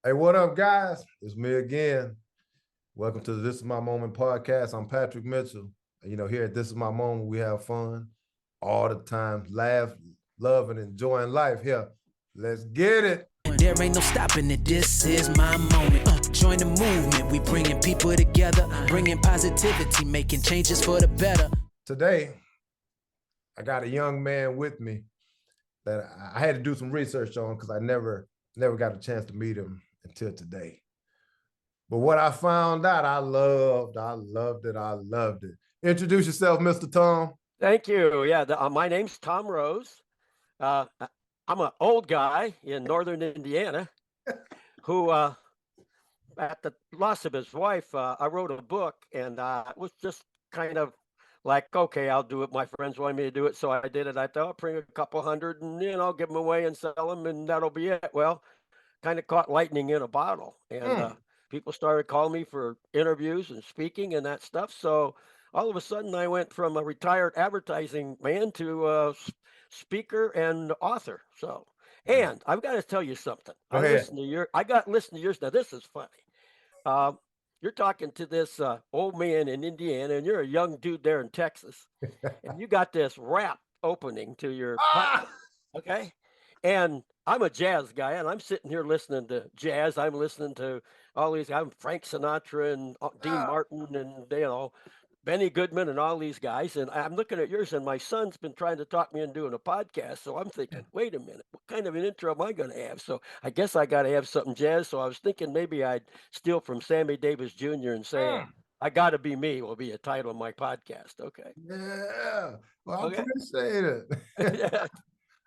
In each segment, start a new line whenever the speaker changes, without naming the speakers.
Hey, what up, guys? It's me again. Welcome to the This Is My Moment podcast. I'm Patrick Mitchell. Here at This Is My Moment, we have fun all the time, laugh, love, and enjoying life. Here, let's get it.
There ain't no stopping it. This is my moment. Join the movement. We bringing people together, bringing positivity, making changes for the better.
Today, I got a young man with me that I had to do some research on because I never got a chance to meet him until today. But what I found out, I loved it. Introduce yourself, Mr. Tom.
Thank you. Yeah, my name's Tom Rose. I'm an old guy in northern Indiana who, at the loss of his wife, I wrote a book, and it was just kind of like, okay, I'll do it. My friends wanted me to do it, so I did it. I thought I'll bring a couple hundred and give them away and sell them, and that'll be it. Well, kind of caught lightning in a bottle, and people started calling me for interviews and speaking and that stuff. So all of a sudden, I went from a retired advertising man to a speaker and author. So, and I've got to tell you something.
Go ahead.
I got listened to yours. Now this is funny. You're talking to this old man in Indiana, and you're a young dude there in Texas, and you got this rap opening to your podcast, okay? And I'm a jazz guy, and I'm sitting here listening to jazz. I'm listening to all these. I'm Frank Sinatra and Dean Martin, and Benny Goodman, and all these guys. And I'm looking at yours, and my son's been trying to talk me into doing a podcast. So I'm thinking, wait a minute, what kind of an intro am I going to have? So I guess I got to have something jazz. So I was thinking maybe I'd steal from Sammy Davis Jr. and say, "I Got to Be Me" will be a title of my podcast. Okay.
Yeah. Well, I
Okay.
appreciate it.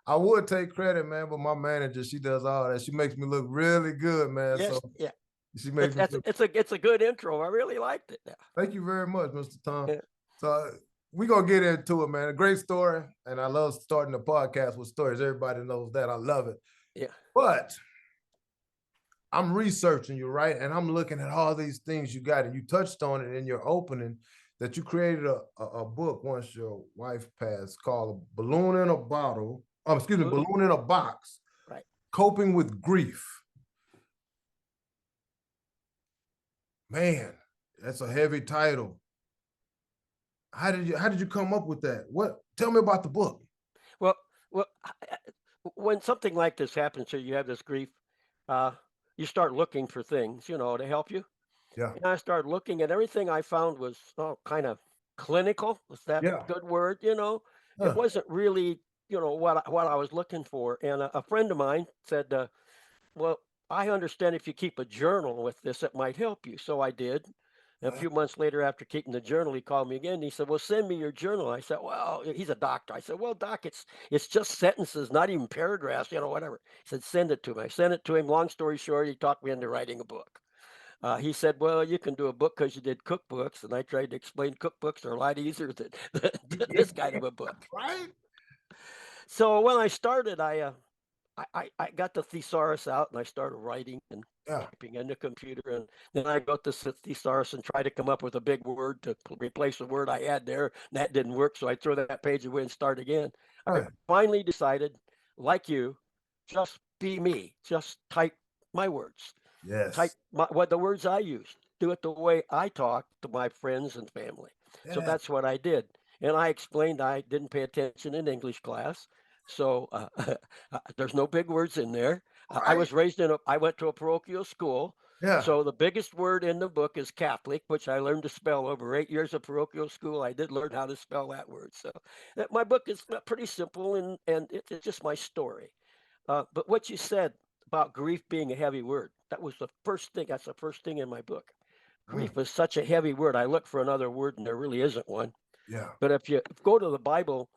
I would take credit, man, but my manager, she does all that. She makes me look really good, man.
Yes,
So
yeah.
she makes me look.
It's a good intro. I really liked it. Yeah.
Thank you very much, Mr. Tom.
Yeah.
So we're gonna get into it, man. A great story. And I love starting the podcast with stories. Everybody knows that. I love it.
Yeah.
But I'm researching you, right? And I'm looking at all these things you got, and you touched on it in your opening that you created a book once your wife passed called Balloon in a Bottle. Balloon in a Box.
Right.
Coping with Grief. Man, that's a heavy title. How did you come up with that? Tell me about the book.
Well, when something like this happens to you, you have this grief, you start looking for things, to help you.
Yeah.
And I started looking, and everything I found was kind of clinical. Is that a good word? It wasn't really, what I was looking for. And a friend of mine said, well, I understand if you keep a journal with this, it might help you. So I did. And a few months later, after keeping the journal, he called me again. And he said, well, send me your journal. I said, well, he's a doctor. I said, well, doc, it's just sentences, not even paragraphs, whatever. He said, send it to me. I sent it to him. Long story short, he talked me into writing a book. He said, well, you can do a book because you did cookbooks. And I tried to explain cookbooks are a lot easier than this kind of a book.
Right.
So when I started, I got the thesaurus out and I started writing and typing in the computer. And then I got the thesaurus and tried to come up with a big word to replace the word I had there. And that didn't work. So I threw that page away and start again. I finally decided, like you, just be me. Just type my words.
Yes.
Type what the words I use. Do it the way I talk to my friends and family. So that's what I did. And I explained I didn't pay attention in English class. So there's no big words in there. I was raised I went to a parochial school.
Yeah.
So the biggest word in the book is Catholic, which I learned to spell over 8 years of parochial school. I did learn how to spell that word. So my book is pretty simple and it's just my story. But what you said about grief being a heavy word, that's the first thing in my book. Grief is such a heavy word. I look for another word and there really isn't one.
Yeah.
But if you go to the Bible,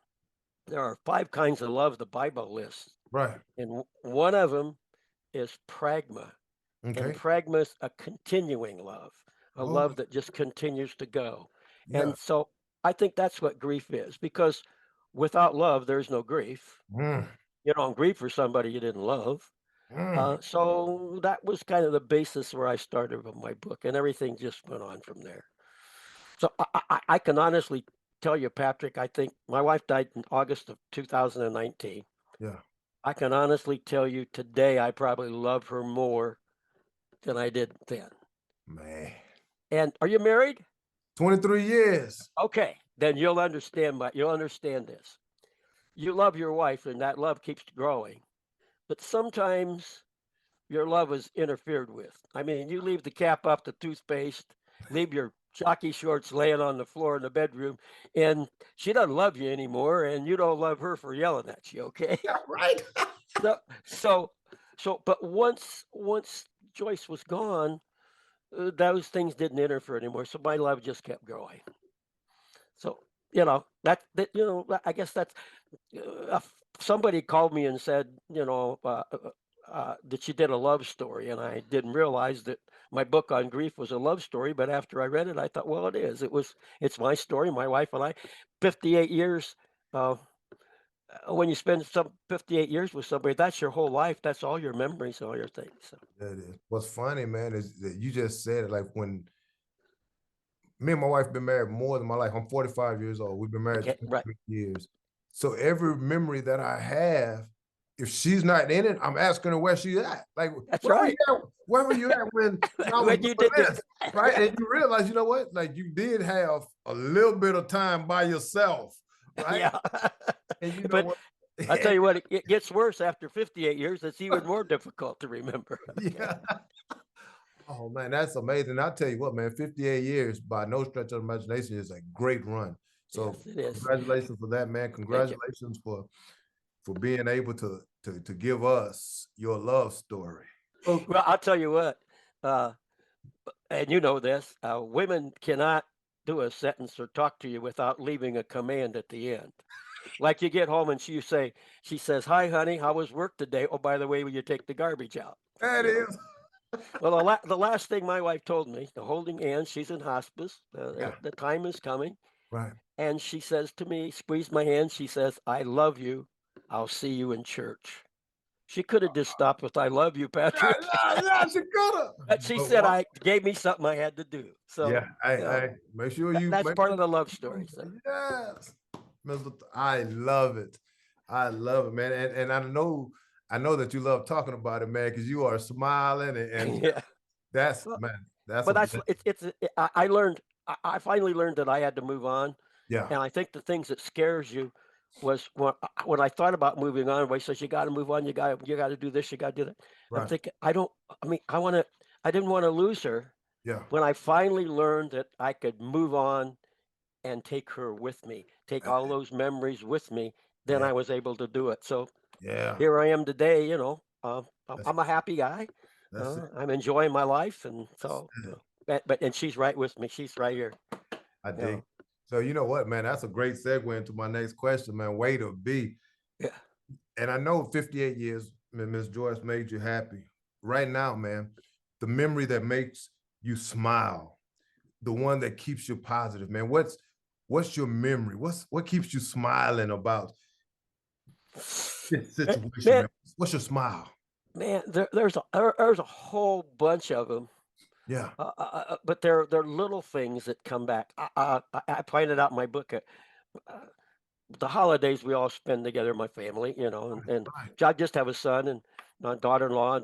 there are 5 kinds of love the Bible lists.
Right.
And one of them is pragma.
Okay.
And pragma is a continuing love, a love that just continues to go. Yeah. And so I think that's what grief is, because without love, there's no grief. You don't grieve for somebody you didn't love. So that was kind of the basis where I started with my book, and everything just went on from there. So I can honestly tell you, Patrick, I think my wife died in August of 2019.
Yeah.
I can honestly tell you today, I probably love her more than I did then.
Man,
And are you married?
23 years.
Okay, then you'll understand this. You love your wife and that love keeps growing. But sometimes your love is interfered with. I mean, you leave the cap off the toothpaste, leave your jockey shorts laying on the floor in the bedroom, and she doesn't love you anymore, and you don't love her for yelling at you, okay?
Yeah, right.
So, so, but once Joyce was gone, those things didn't interfere anymore. So my love just kept growing. So I guess that's somebody called me and said, that she did a love story, and I didn't realize that my book on grief was a love story. But after I read it, I thought, well, it is. It's my story, my wife and I, 58 years. When you spend 58 years with somebody, that's your whole life. That's all your memories, all your things. So.
That is. What's funny, man, is that you just said it. Like when me and my wife been married more than my life. I'm 45 years old. We've been married
Okay, right.
23 years. So every memory that I have, if she's not in it, I'm asking her where she's at. Like,
That's right.
Where were you at when I was
When you
doing
did
this? Right? And you realize, you know what? Like you did have a little bit of time by yourself, right?
Yeah.
And you know
But
what?
I tell you what, it gets worse after 58 years. It's even more difficult to remember.
Yeah. Oh man, that's amazing. I'll tell you what, man, 58 years by no stretch of imagination is a great run. So
Yes, it is.
congratulations for that, man. Congratulations for being able to give us your love story.
Well, I'll tell you what, and you know this, women cannot do a sentence or talk to you without leaving a command at the end. Like you get home and she says, "Hi, honey, how was work today? Oh, by the way, will you take the garbage out?"
That
You know?
is.
Well, the last thing my wife told me, the holding hands, she's in hospice.
Yeah.
The time is coming.
Right.
And she says to me, squeeze my hand. She says, "I love you. I'll see you in church." She could have just stopped with "I love you,
Yeah,
Patrick."
yeah, she could have.
But she said I gave me something I had to do. So
Yeah, hey, make sure
that's part of the love story. So.
Yes. I love it. I love it, man. And I know that you love talking about it, man, because you are smiling and
Yeah.
that's
Well,
man, that's
but
a
that's I learned. I finally learned that I had to move on,
yeah,
and I think the things that scares you was when I thought about moving on. Everybody says you got to move on. You got to do this. You got to do that. I'm
right.
thinking I don't. I mean, I didn't want to lose her.
Yeah.
When I finally learned that I could move on and take her with me, take all those memories with me, then
Yeah.
I was able to do it. So
Yeah.
here I am today.
That's,
I'm a happy guy.
that's it.
I'm enjoying my life, and so.
That's it.
And she's right with me. She's right here.
I
You
dig.
know.
So you know what, man? That's a great segue into my next question, man. Way to be.
Yeah.
And I know 58 years, Miss Joyce made you happy. Right now, man, the memory that makes you smile, the one that keeps you positive, man. What's your memory? What keeps you smiling about this situation, man? What's your smile?
Man, there's a whole bunch of them.
Yeah.
But they're little things that come back. I pointed out in my book. The holidays we all spend together, my family, and
Right.
I just have a son and a daughter-in-law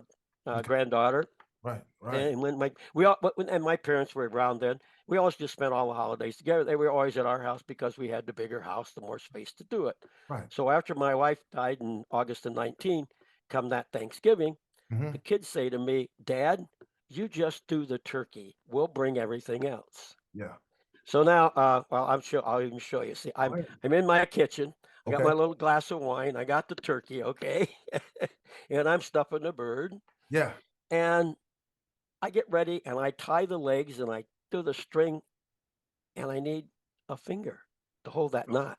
and granddaughter.
Right.
And when my parents were around then, we always just spent all the holidays together. They were always at our house because we had the bigger house, the more space to do it.
Right.
So after my wife died in August of 19, come that Thanksgiving,
Mhm.
the kids say to me, "Dad, you just do the turkey. We'll bring everything else."
Yeah.
So now, well, I'll even show you. See, I'm in my kitchen. I got
Okay.
my little glass of wine. I got the turkey, okay, and I'm stuffing the bird.
Yeah.
And I get ready and I tie the legs and I do the string, and I need a finger to hold that knot.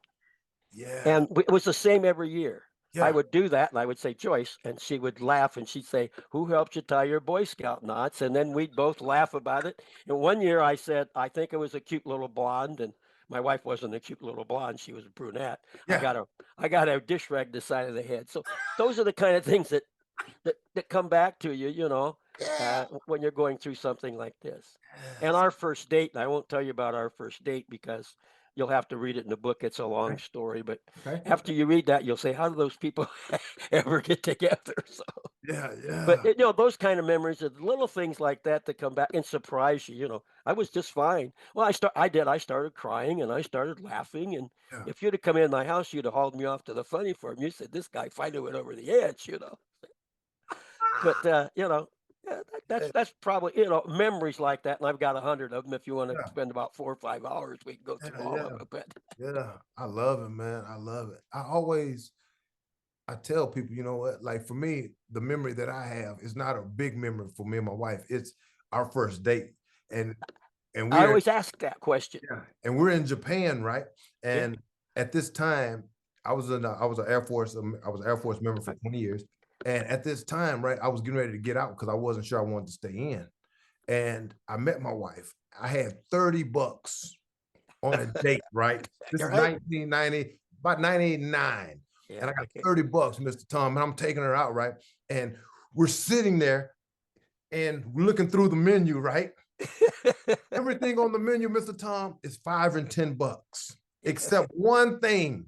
Yeah.
And it was the same every year. I
Yeah.
would do that and I would say, "Joyce," and she would laugh and she'd say, "Who helped you tie your Boy Scout knots?" And then we'd both laugh about it. And one year I said, "I think it was a cute little blonde." And my wife wasn't a cute little blonde. She was a brunette.
Yeah.
I got a dish rag the side of the head. So those are the kind of things that come back to you,
Yeah.
when you're going through something like this. And our first date, and I won't tell you about our first date because you'll have to read it in the book. It's a long story, but
Okay.
after you read that, you'll say, "How do those people ever get together?" So
Yeah.
But those kind of memories, of little things like that come back and surprise you. I was just fine. Well, I started crying and I started laughing. And
Yeah.
if you'd have come in my house, you'd have hauled me off to the funny farm. You said this guy finally went over the edge. But yeah, that's probably memories like that. And I've got 100 of them. If you want to
Yeah.
spend about 4 or 5 hours, we can go through all
Yeah.
of it. But
Yeah. I love it, man. I love it. I tell people, you know what, like for me, the memory that I have is not a big memory for me and my wife. It's our first date. And and
I
we're
always ask that question.
yeah, and we're in Japan, right?
Yeah.
And at this time, I was an Air Force, I was an Air Force member for 20 years. And at this time, right, I was getting ready to get out because I wasn't sure I wanted to stay in. And I met my wife. I had 30 bucks on a date, right? This
You're
is
right.
1990, about 1989. And
Yeah.
I got
Okay.
30 bucks, Mr. Tom, and I'm taking her out, right? And we're sitting there and looking through the menu, right? Everything on the menu, Mr. Tom, is $5 and $10, except one thing.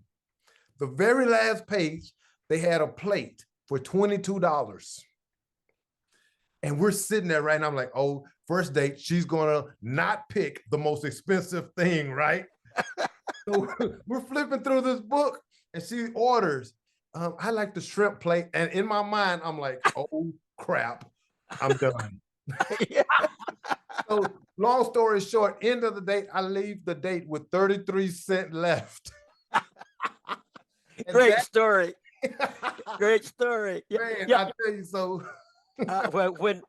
The very last page, they had a plate for $22. And we're sitting there, right? And I'm like, oh, first date, she's gonna not pick the most expensive thing, right? So we're flipping through this book, and she orders, I like the shrimp plate. And in my mind, I'm like, oh crap, I'm done.
Yeah.
So long story short, end of the date, I leave the date with 33 cents left. And
Great
that,
story. Great story. Yeah.
man,
Yeah.
I tell you so.
When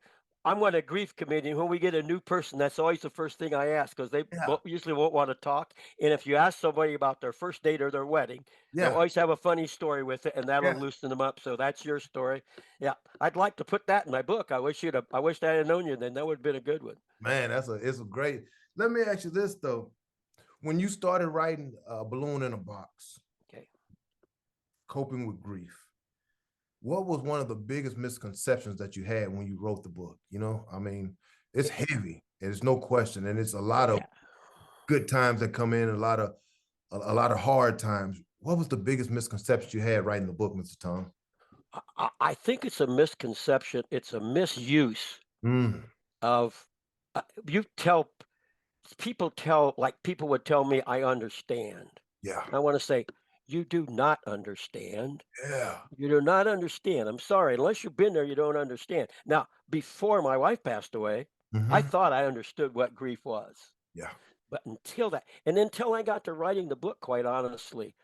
I'm on a grief committee, when we get a new person, that's always the first thing I ask because they
Yeah,
usually won't want to talk. And if you ask somebody about their first date or their wedding, they'll
yeah,
always have a funny story with it, and that'll
yeah.
loosen them up. So that's your story. Yeah, I'd like to put that in my book. I wish I had known you then. That would have been a good one.
Man, it's a great. Let me ask you this though. When you started writing Balloon in a Box,
Okay.
coping with grief, what was one of the biggest misconceptions that you had when you wrote the book? I mean, it's heavy, and there's no question, and it's a lot of
Yeah.
good times that come in, a lot of hard times. What was the biggest misconception you had writing the book, Mr. Tom?
I think it's a misconception. It's a misuse
Mm,
of you tell people would tell me I understand.
yeah,
I want to say you do not understand.
yeah,
You do not understand. I'm sorry. Unless you've been there, you don't understand. Now, before my wife passed away, I
hmm,
thought I understood what grief was.
yeah,
But until I got to writing the book, quite honestly,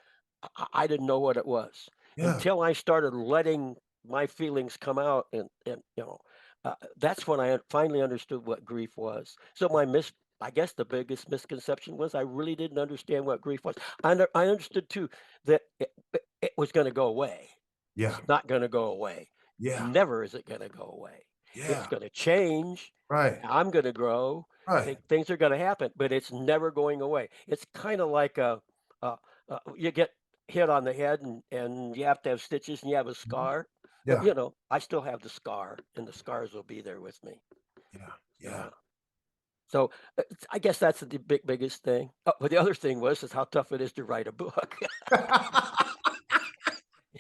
I didn't know what it was
yeah,
until I started letting my feelings come out. And that's when I finally understood what grief was. So I guess the biggest misconception was I really didn't understand what grief was. I understood too that it was going to go away.
yeah,
It's not going to go away.
yeah,
Never is it going to go away. It's
yeah.
going to change.
Right,
I'm going to grow.
right.
Things are going to happen, but it's never going away. It's kind of like uh, you get hit on the head and you have to have stitches and you have a
Mhm.
scar. Well,
Yeah,
I still have the scar, and the scars will be there with me.
yeah, yeah.
Uh, so I guess that's the biggest thing. Oh, but the other thing is how tough it is to write a book.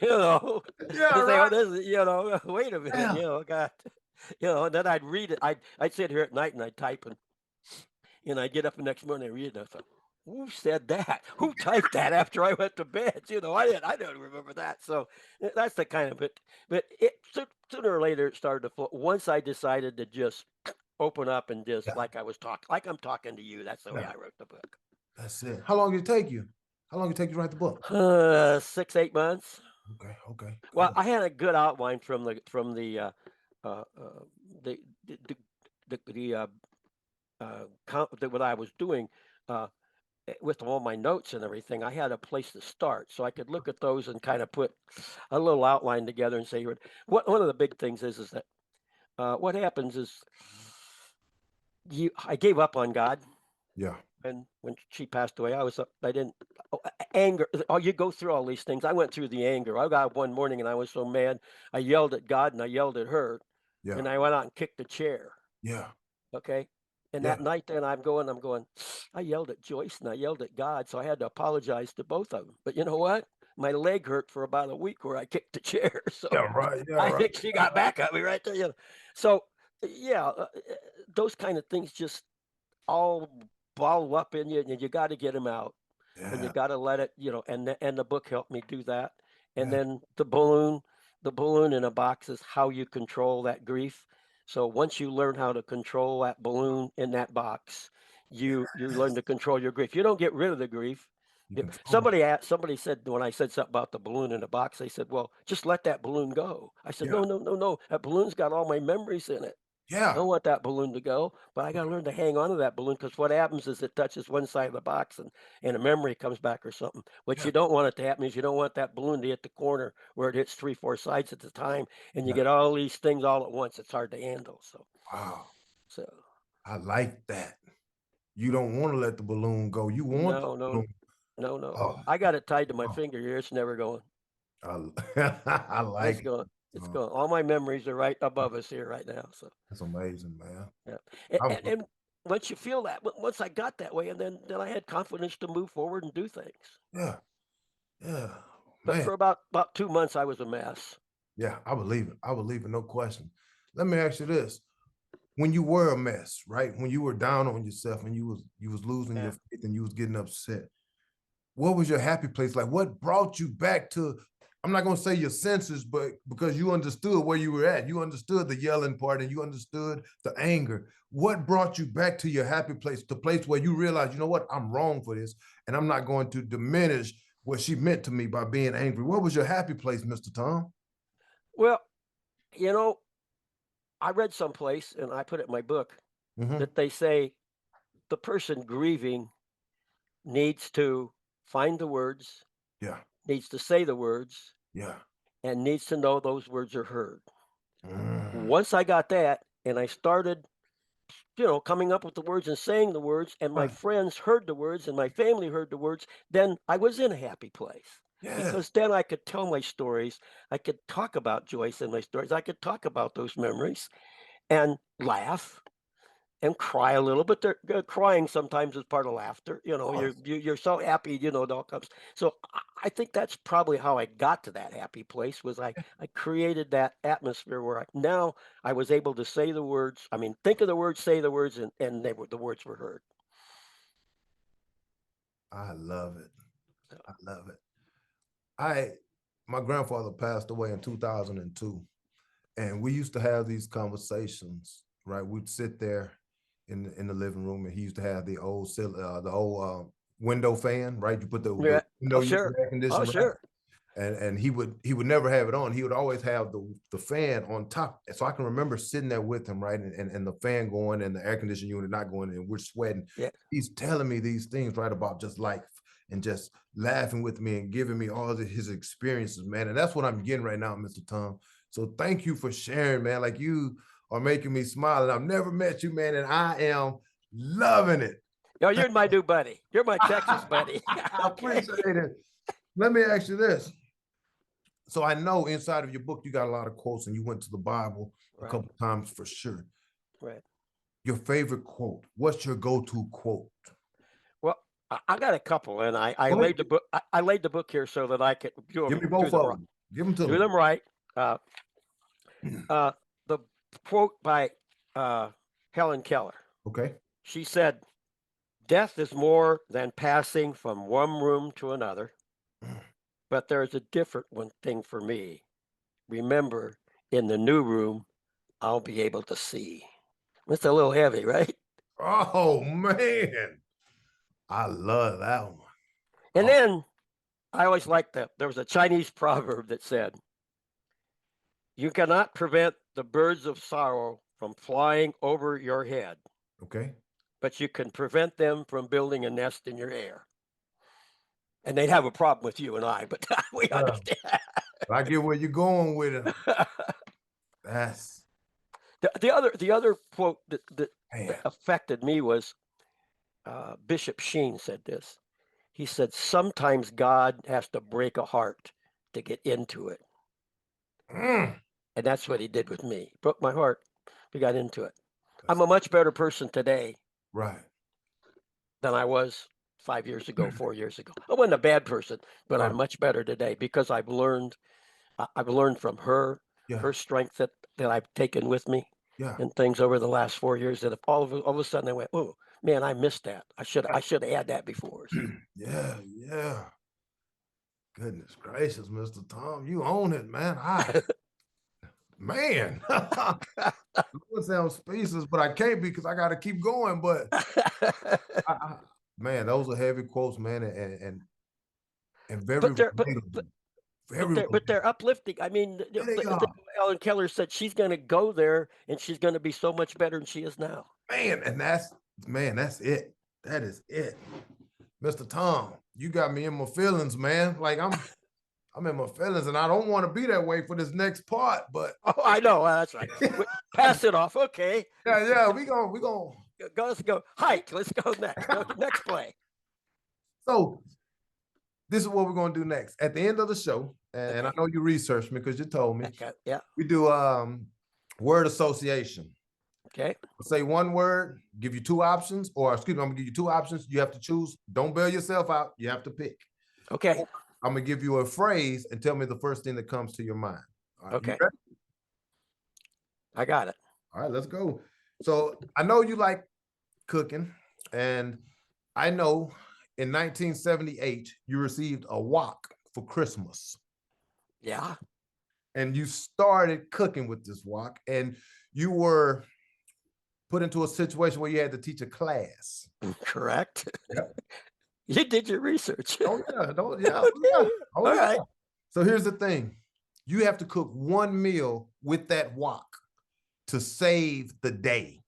you know,
Yeah,
to say, oh,
right.
this is, wait a minute,
Yeah.
God, and then I'd read it. I'd sit here at night and I'd type and I'd get up the next morning and read it. And I thought, who said that? Who typed that after I went to bed? I don't remember that. So that's the kind of it. But sooner or later it started to flow. Once I decided to just open up and just
Yeah,
like I'm talking to you. That's the way
yeah.
I wrote the book.
That's it. How long did it take you? How long did it take you to write the book?
6, 8 months.
Okay, okay,
Well,
cool.
I had a good outline uh, uh, the what I was doing uh, with all my notes and everything. I had a place to start, so I could look at those and kind of put a little outline together and say, what one of the big things is that what happens is I gave up on God.
Yeah,
And when she passed away, I didn't, anger. Oh, you go through all these things. I went through the anger. I got up one morning and I was so mad. I yelled at God and I yelled at her
yeah,
and I went out and kicked the chair.
yeah,
Okay. And
yeah,
that night, then I'm going, I yelled at Joyce and I yelled at God. So I had to apologize to both of them. But you know what? my leg hurt for about a week where I kicked the chair. So
Yeah, right. Yeah,
I
right.
think she got back at me right there. You know. So yeah, those kind of things just all ball up in you, and you got to get them out, and you
Yeah,
got to let it, you know. And the book helped me do that. And
yeah,
then the balloon in a box is how you control that grief. So once you learn how to control that balloon in that box, you learn
yes.
to control your grief. You don't get rid of the grief.
You control it.
Somebody said when I said something about the balloon in the box, they said, "Well, just let that balloon go." I said,
Yeah,
"No, no, no, no. That balloon's got all my memories in it. I
yeah,
don't want that balloon to go, but I got to learn to hang on to that balloon because what happens is it touches one side of the box and a memory comes back or something. What
yeah,
you don't want it to happen is you don't want that balloon to hit the corner where it hits three, four sides at the time, and you
yeah.
get all these things all at once. It's hard to handle.
Wow,
So
I like that. You don't want to let the balloon go. You want the
no, no,
balloon.
no, no.
Oh,
I got it tied to my
oh,
finger here. It's never going.
I
It's
like it.
going. It's
Oh,
going. All my memories are right above us here right now. So.
that's amazing, man.
Yeah.
I was,
And once you feel that, once I got that way, and then I had confidence to move forward and do things.
yeah, yeah,
But
man.
for about 2 months, I was a mess.
Yeah, I believe it. I believe it, no question. Let me ask you this. When you were a mess, right? When you were down on yourself and you was losing your
Yeah.
faith and you was getting upset, what was your happy place? Like what brought you back to, I'm not gonna say your senses, but because you understood where you were at, you understood the yelling part and you understood the anger. What brought you back to your happy place, the place where you realized, you know what, I'm wrong for this, and I'm not going to diminish what she meant to me by being angry. What was your happy place, Mr. Tom?
Well, you know, I read someplace, and I put it in my book,
Mm-hmm.
that they say the person grieving needs to find the words,
Yeah,
needs to say the words,
yeah.
and needs to know those words are heard.
Mm,
Once I got that, and I started coming up with the words and saying the words, and my
right.
friends heard the words and my family heard the words, then I was in a happy place
Yes.
because then I could tell my stories. I could talk about Joyce and my stories. I could talk about those memories and laugh and cry a little, but crying sometimes is part of laughter.
Of course.
You're so happy, it all comes. So I think that's probably how I got to that happy place. Was I created that atmosphere where now I was able to say the words. I mean, think of the words, say the words, and the words were heard.
I love it.
So,
I love it. I My grandfather passed away in 2002, and we used to have these conversations, right? We'd sit there in the living room, and he used to have the old window fan, right? You put the
yeah.
window
Oh
unit
sure.
air
Oh
conditioner, right?
sure.
And he would never have it on. He would always have the fan on top. So I can remember sitting there with him, right? And the fan going and the air conditioning unit not going, and we're sweating.
Yeah.
He's telling me these things, right, about just life and just laughing with me and giving me all his experiences, man. And that's what I'm getting right now, Mr. Tom. So thank you for sharing, man. Like you are making me smile. And I've never met you, man, and I am loving it.
Oh, you're my new buddy. You're my Texas buddy.
I
Okay.
appreciate it. Let me ask you this. So I know inside of your book you got a lot of quotes, and you went to the Bible a
Right.
couple times for sure.
Right.
Your favorite quote? What's your go-to quote?
Well, I got a couple, and I
Go
laid
ahead.
the book. I laid the book here so that I could
Give me both of them. Give them to
do
me.
them right. Uh, the quote by Helen Keller.
Okay.
She said, "Death is more than passing from one room to another, but there is a different one thing for me. Remember, in the new room, I'll be able to see." That's a little heavy, right?
Oh man, I love that one.
And
Oh,
then I always liked that. There was a Chinese proverb that said, "You cannot prevent the birds of sorrow from flying over your head,
okay.
but you can prevent them from building a nest in your hair." And they'd have a problem with you and I, but we
Yeah,
understand.
I get where you're going with it. That's
The other quote that
man.
affected me was Bishop Sheen said this. He said, "Sometimes God has to break a heart to get into it."
Mm,
And that's what he did with me. He broke my heart. We got into it. I'm
that's
a much better person today
right.
than I was 5 years ago, 4 years ago. I wasn't a bad person, but
Right.
I'm much better today because I've learned from her,
Yeah.
her strength that I've taken with me
Yeah.
and things over the last 4 years that if all of a sudden I went, oh man, I missed that. I should have had that before. So.
Yeah. Yeah. Goodness gracious, Mr. Tom, you own it, man. Man, I would say I'm speechless, but I can't because I got to keep going. But man, those are heavy quotes, man, and very
but they're
relatable. Very
but they're uplifting. I mean,
Yeah, they are.
Ellen Keller said she's going to go there and she's going to be so much better than she is now.
Man, and that's it. That is it. Mr. Tom, you got me in my feelings, man. Like I'm in my feelings, and I don't want to be that way for this next part, but
Oh, I know. That's right. Pass it off. Okay.
yeah, we gonna
Let's go. Hike. Let's go next. Go to next play.
So this is what we're gonna do next. At the end of the show, and I know you researched me because you told me.
Okay. Yeah.
We do word association.
Okay.
Say one word, give you two options, or excuse me, I'm gonna give you two options. You have to choose. Don't bail yourself out. You have to pick.
Okay.
I'm gonna give you a phrase and tell me the first thing that comes to your mind. All right,
Okay.
you ready?
I got it.
All right, let's go. So I know you like cooking, and I know in 1978 you received a wok for Christmas,
Yeah.
and you started cooking with this wok, and you were put into a situation where you had to teach a class.
Correct.
Yep.
You did your research.
Oh yeah, yeah,
Okay.
yeah. Oh
All
yeah.
right.
So here's the thing: you have to cook one meal with that wok to save the day.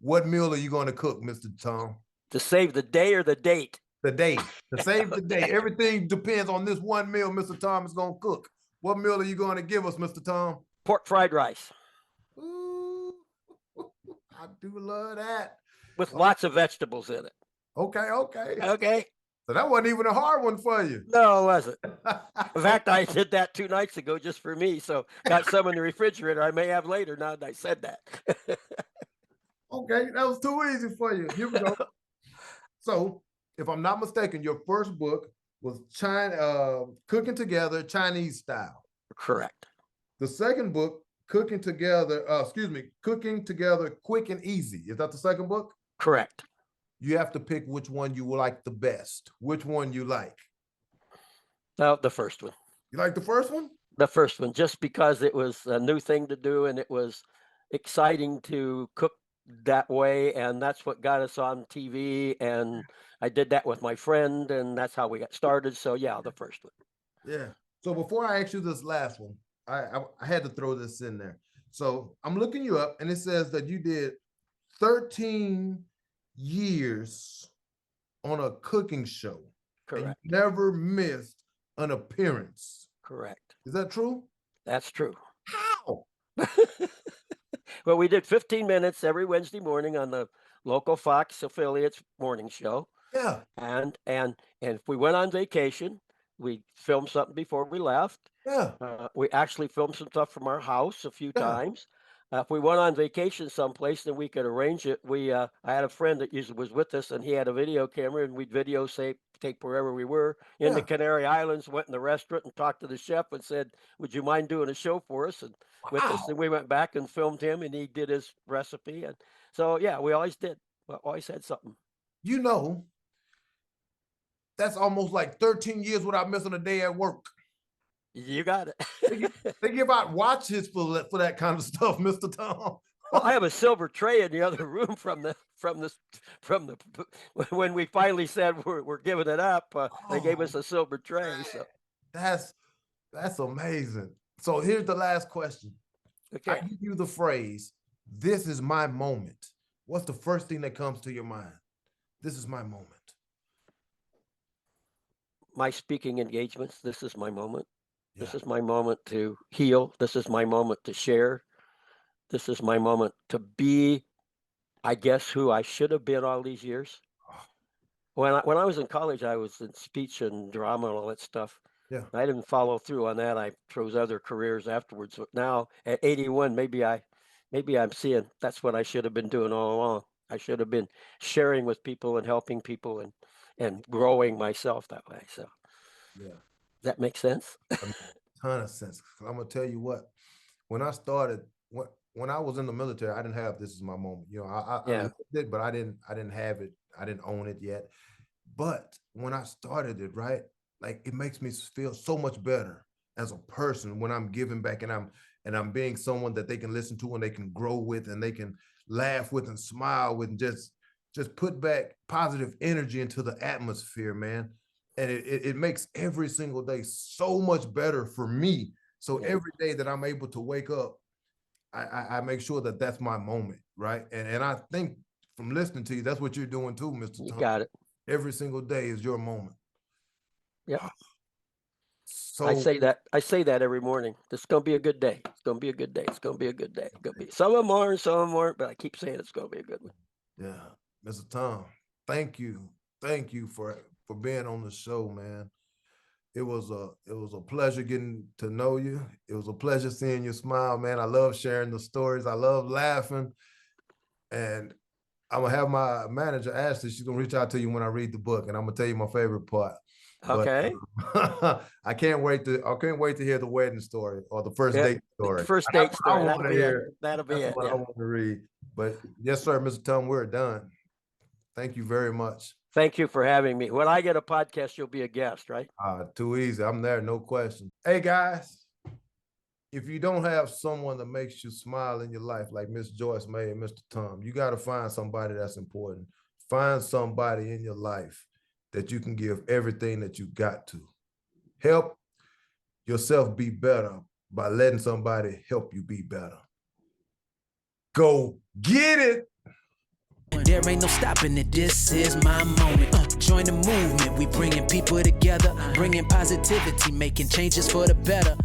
What meal are you going to cook, Mr. Tom?
To save the day or the date?
The day. To save the day. Everything depends on this one meal Mr. Tom is going to cook. What meal are you going to give us, Mr. Tom?
Pork fried rice.
Ooh, I do love that.
With lots of vegetables in it.
Okay, okay.
Okay.
So that wasn't even a hard one for you.
No, it wasn't. In fact, I did that 2 nights ago just for me. So got some in the refrigerator I may have later now that I said that.
Okay, that was too easy for you. Here we go. So, if I'm not mistaken, your first book was Cooking Together Chinese Style.
Correct.
The second book, Cooking Together Quick and Easy. Is that the second book?
Correct.
You have to pick which one you like the best. Which one you like?
No, the first one.
You like the first one?
The first one, just because it was a new thing to do and it was exciting to cook that way, and that's what got us on TV. And I did that with my friend, and that's how we got started. So yeah, the first one.
Yeah. So before I ask you this last one, I had to throw this in there. So I'm looking you up, and it says that you did 13 years on a cooking show.
Correct.
And you never missed an appearance.
Correct.
Is that true?
That's true.
How?
Well, we did 15 minutes every Wednesday morning on the local Fox affiliates morning show.
Yeah.
And if we went on vacation, we filmed something before we left.
Yeah.
We actually filmed some stuff from our house a few
Yeah.
times. If we went on vacation someplace, then we could arrange it. I had a friend that usually was with us, and he had a video camera, and we'd tape wherever we were in the
Yeah.
Canary Islands. Went in the restaurant and talked to the chef and said, "Would you mind doing a show for us?" And with us,
Wow.
and we went back and filmed him, and he did his recipe. And so yeah, we always did. We always had something.
You know, that's almost like 13 years without missing a day at work.
You got it.
They give out watches for that kind of stuff, Mr. Tom.
Well, I have a silver tray in the other room from the when we finally said we're giving it up. They gave us a silver tray. So
That's amazing. So here's the last question. I
okay,
give you the phrase, "This is my moment." What's the first thing that comes to your mind? This is my moment.
my speaking engagements. This is my moment. This
Yeah.
is my moment to heal. This is my moment to share. This is my moment to be, I guess, who I should have been all these years. When I was in college, I was in speech and drama and all that stuff.
Yeah.
I didn't follow through on that. I chose other careers afterwards. But now at 81, maybe I'm seeing that's what I should have been doing all along. I should have been sharing with people and helping people and and growing myself that way. So
Yeah.
that makes sense.
A ton of sense. I'm gonna tell you what, when I started, when I was in the military, I didn't have this is my moment. You know, I
Yeah.
lived it, but I didn't have it. I didn't own it yet. But when I started it, right, like it makes me feel so much better as a person when I'm giving back and I'm being someone that they can listen to and they can grow with and they can laugh with and smile with and just put back positive energy into the atmosphere, man. And it makes every single day so much better for me. So
Yeah.
every day that I'm able to wake up, I make sure that that's my moment, right? And I think from listening to you, that's what you're doing too, Mr.
You
Tom.
got it.
Every single day is your moment.
Yep.
So
I say that every morning. This is gonna be a good day. It's gonna be a good day. It's gonna be a good day. It's gonna be some of them are and some of them aren't, but I keep saying it's gonna be a good one.
yeah, Mr. Tom, thank you. Thank you for being on the show, man. It was a pleasure getting to know you. It was a pleasure seeing you smile, man. I love sharing the stories. I love laughing. And I'm gonna have my manager Ashley. She's gonna reach out to you when I read the book, and I'm gonna tell you my favorite part. But
Okay.
I can't wait to hear the wedding story or the first
Yeah,
date story.
first
That's
date
what I
story.
want to hear.
That'll be
That's
it.
what I
Yeah.
want to read. But yes, sir, Mr. Tom, we're done. Thank you very much.
Thank you for having me. When I get a podcast, you'll be a guest, right?
Too easy. I'm there, no question. Hey guys, if you don't have someone that makes you smile in your life, like Miss Joyce May and Mr. Tom, you got to find somebody that's important. Find somebody in your life that you can give everything that you got to. Help yourself be better by letting somebody help you be better. Go get it.
There ain't no stopping it, this is my moment. Join the movement, we bringing people together, bringing positivity, making changes for the better.